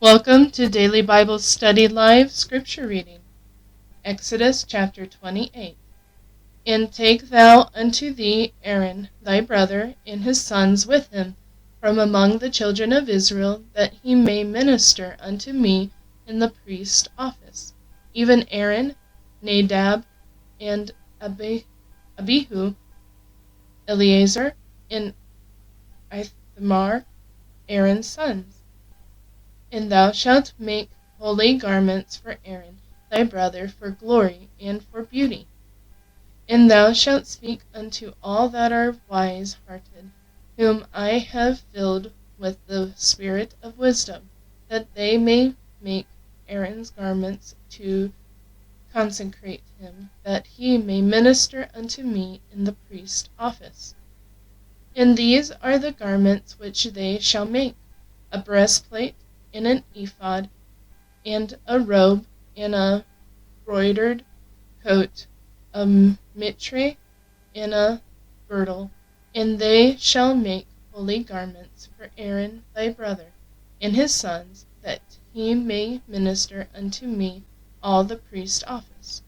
Welcome to Daily Bible Study Live Scripture Reading. Exodus chapter 28. And take thou unto thee Aaron thy brother and his sons with him from among the children of Israel, that he may minister unto me in the priest's office, even Aaron, Nadab and Abihu, Eleazar and Ithamar, Aaron's sons. And thou shalt make holy garments for Aaron thy brother for glory and for beauty. And thou shalt speak unto all that are wise-hearted, whom I have filled with the spirit of wisdom, that they may make Aaron's garments to consecrate him, that he may minister unto me in the priest's office. And these are the garments which they shall make: a breastplate, and an ephod, and a robe, and a broidered coat, a mitre, and a girdle. And they shall make holy garments for Aaron thy brother and his sons, that he may minister unto me all the priest's office.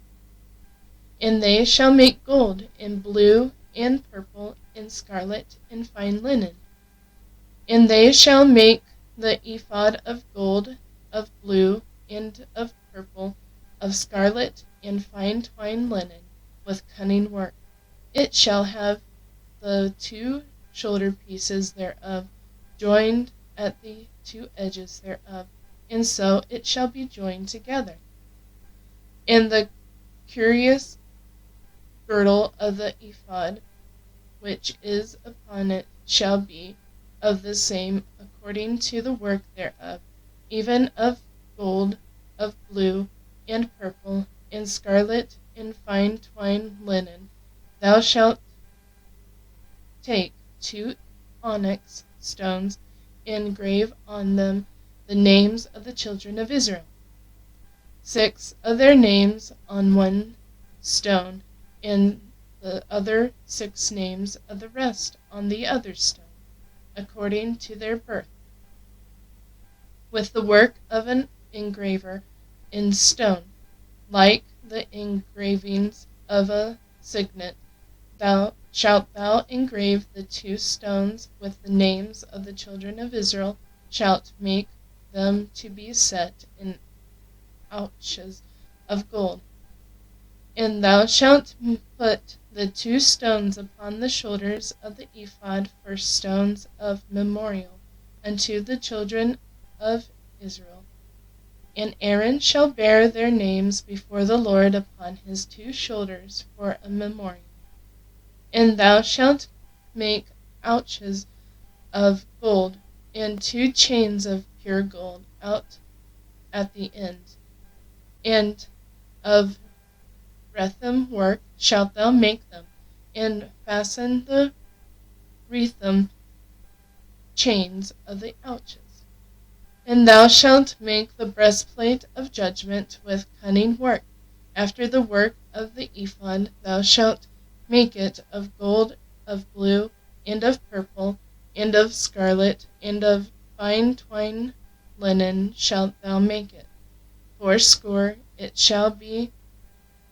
And they shall make gold, and blue, and purple, and scarlet, and fine linen. And they shall make the ephod of gold, of blue, and of purple, of scarlet, and fine twined linen, with cunning work. It shall have the two shoulder pieces thereof joined at the two edges thereof, and so it shall be joined together. And the curious girdle of the ephod, which is upon it, shall be of the same according to the work thereof, even of gold, of blue, and purple, and scarlet, and fine twined linen. Thou shalt take 2 onyx stones, and engrave on them the names of the children of Israel, 6 of their names on one stone, and the other 6 names of the rest on the other stone, according to their birth, with the work of an engraver in stone, like the engravings of a signet. Thou shalt engrave the 2 stones with the names of the children of Israel, shalt make them to be set in ouches of gold. And thou shalt put the 2 stones upon the shoulders of the ephod for stones of memorial unto the children of Israel. And Aaron shall bear their names before the Lord upon his 2 shoulders for a memorial. And thou shalt make ouches of gold, and 2 chains of pure gold out at the end, and of retham work shalt thou make them, and fasten the retham chains of the ouches. And thou shalt make the breastplate of judgment with cunning work. After the work of the ephod thou shalt make it of gold, of blue, and of purple, and of scarlet, and of fine twined linen shalt thou make it. 80 it shall be,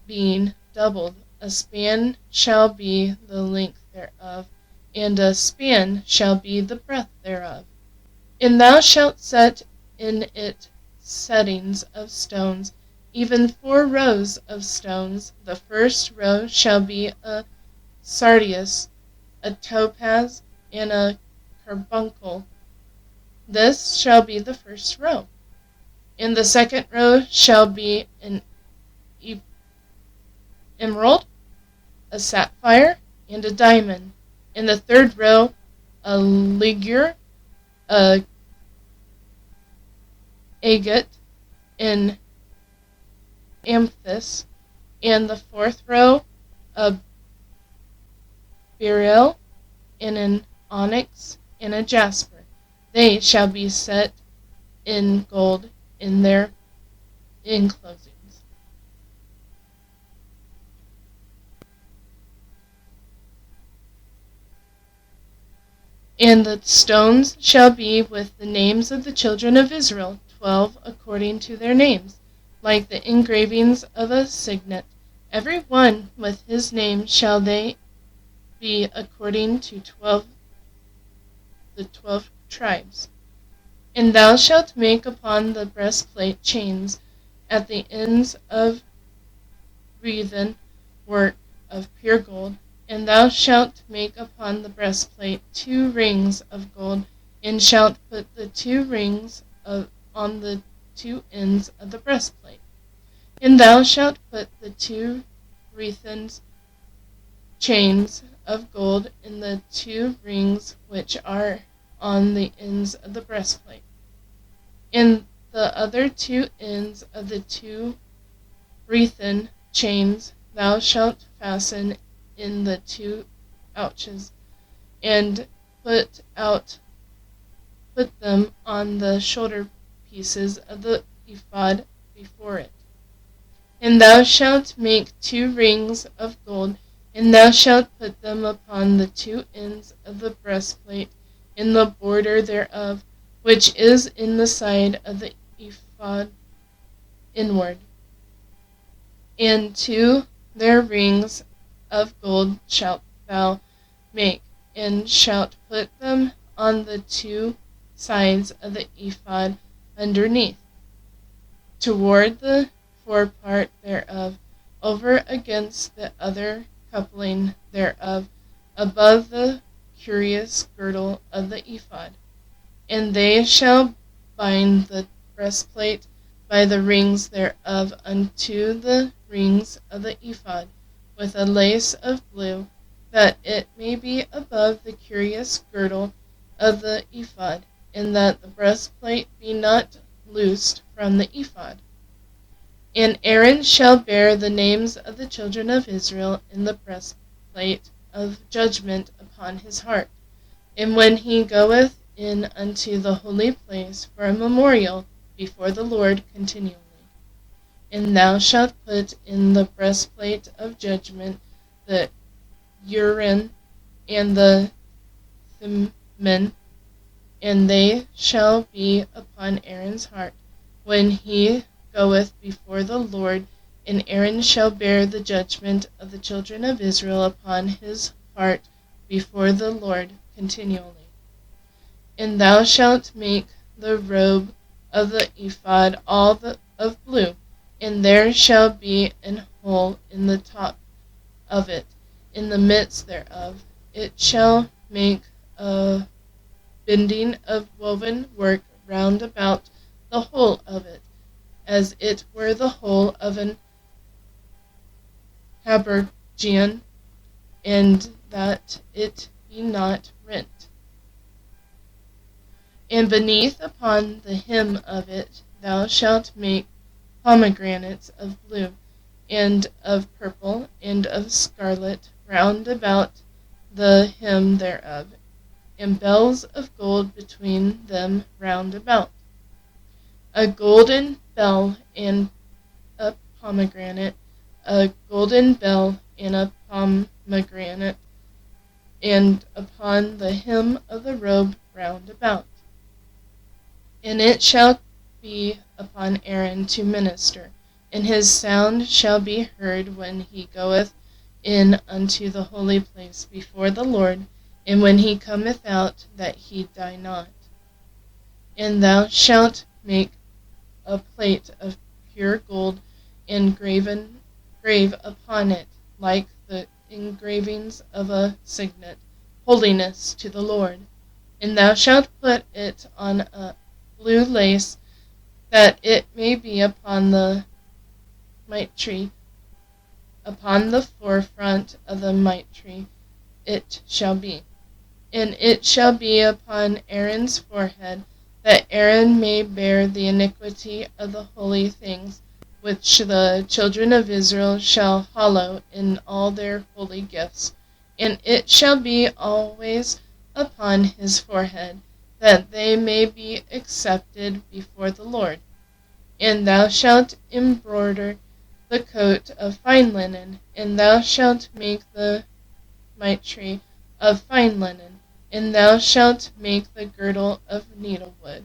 being doubled. A span shall be the length thereof, and a span shall be the breadth thereof. And thou shalt set in it settings of stones, even 4 rows of stones. The first row shall be a sardius, a topaz, and a carbuncle. This shall be the first row. And the second row shall be an emerald, a sapphire, and a diamond. In the third row, a ligure, a agate, an amethyst. And the fourth row, a beryl, and an onyx, and a jasper. They shall be set in gold in their enclosings. And the stones shall be with the names of the children of Israel, 12 according to their names, like the engravings of a signet. Every one with his name shall they be according to the 12 tribes. And thou shalt make upon the breastplate chains at the ends of wreathen work of pure gold. And thou shalt make upon the breastplate 2 rings of gold, and shalt put the 2 rings on the 2 ends of the breastplate. And thou shalt put the 2 wreathen chains of gold in the 2 rings which are on the ends of the breastplate. In the other 2 ends of the 2 wreathen chains thou shalt fasten in the 2 ouches, and put them on the shoulder pieces of the ephod before it. And thou shalt make 2 rings of gold, and thou shalt put them upon the 2 ends of the breastplate in the border thereof, which is in the side of the ephod inward. And 2 their rings of gold shalt thou make, and shalt put them on the 2 sides of the ephod underneath, toward the forepart thereof, over against the other coupling thereof, above the curious girdle of the ephod. And they shall bind the breastplate by the rings thereof unto the rings of the ephod, with a lace of blue, that it may be above the curious girdle of the ephod, and that the breastplate be not loosed from the ephod. And Aaron shall bear the names of the children of Israel in the breastplate of judgment upon his heart, and when he goeth in unto the holy place for a memorial before the Lord continually. And thou shalt put in the breastplate of judgment the Urim and the Thummim, and they shall be upon Aaron's heart when he goeth before the Lord, and Aaron shall bear the judgment of the children of Israel upon his heart before the Lord continually. And thou shalt make the robe of the ephod of blue, and there shall be an hole in the top of it, in the midst thereof. It shall make a binding of woven work round about the whole of it, as it were the whole of an habergeon, and that it be not rent. And beneath upon the hem of it thou shalt make pomegranates of blue, and of purple, and of scarlet, round about the hem thereof, and bells of gold between them round about. A golden bell and a pomegranate, a golden bell and a pomegranate, and upon the hem of the robe round about. And it shall be upon Aaron to minister, and his sound shall be heard when he goeth in unto the holy place before the Lord, and when he cometh out, that he die not. And thou shalt make a plate of pure gold, and grave upon it, like the engravings of a signet, holiness to the Lord. And thou shalt put it on a blue lace, that it may be upon the mitre, upon the forefront of the mitre it shall be. And it shall be upon Aaron's forehead, that Aaron may bear the iniquity of the holy things, which the children of Israel shall hallow in all their holy gifts. And it shall be always upon his forehead, that they may be accepted before the Lord. And thou shalt embroider the coat of fine linen, and thou shalt make the mitre of fine linen, and thou shalt make the girdle of needlewood.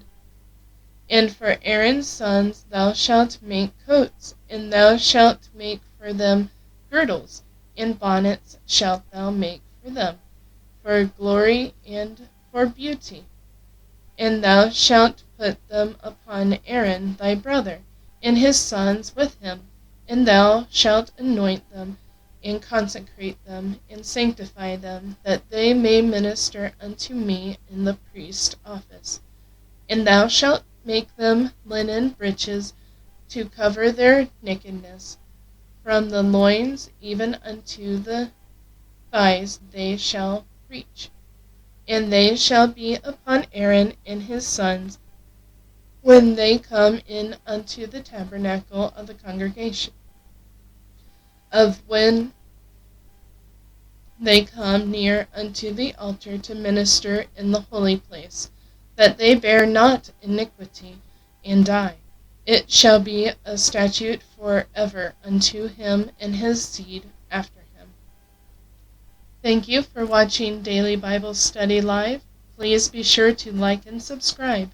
And for Aaron's sons thou shalt make coats, and thou shalt make for them girdles, and bonnets shalt thou make for them, for glory and for beauty. And thou shalt put them upon Aaron thy brother, and his sons with him, and thou shalt anoint them, and consecrate them, and sanctify them, that they may minister unto me in the priest's office. And thou shalt make them linen breeches to cover their nakedness. From the loins even unto the thighs they shall reach. And they shall be upon Aaron and his sons when they come in unto the tabernacle of the congregation, of when they come near unto the altar to minister in the holy place, that they bear not iniquity, and die. It shall be a statute forever unto him and his seed after him. Thank you for watching Daily Bible Study Live. Please be sure to like and subscribe.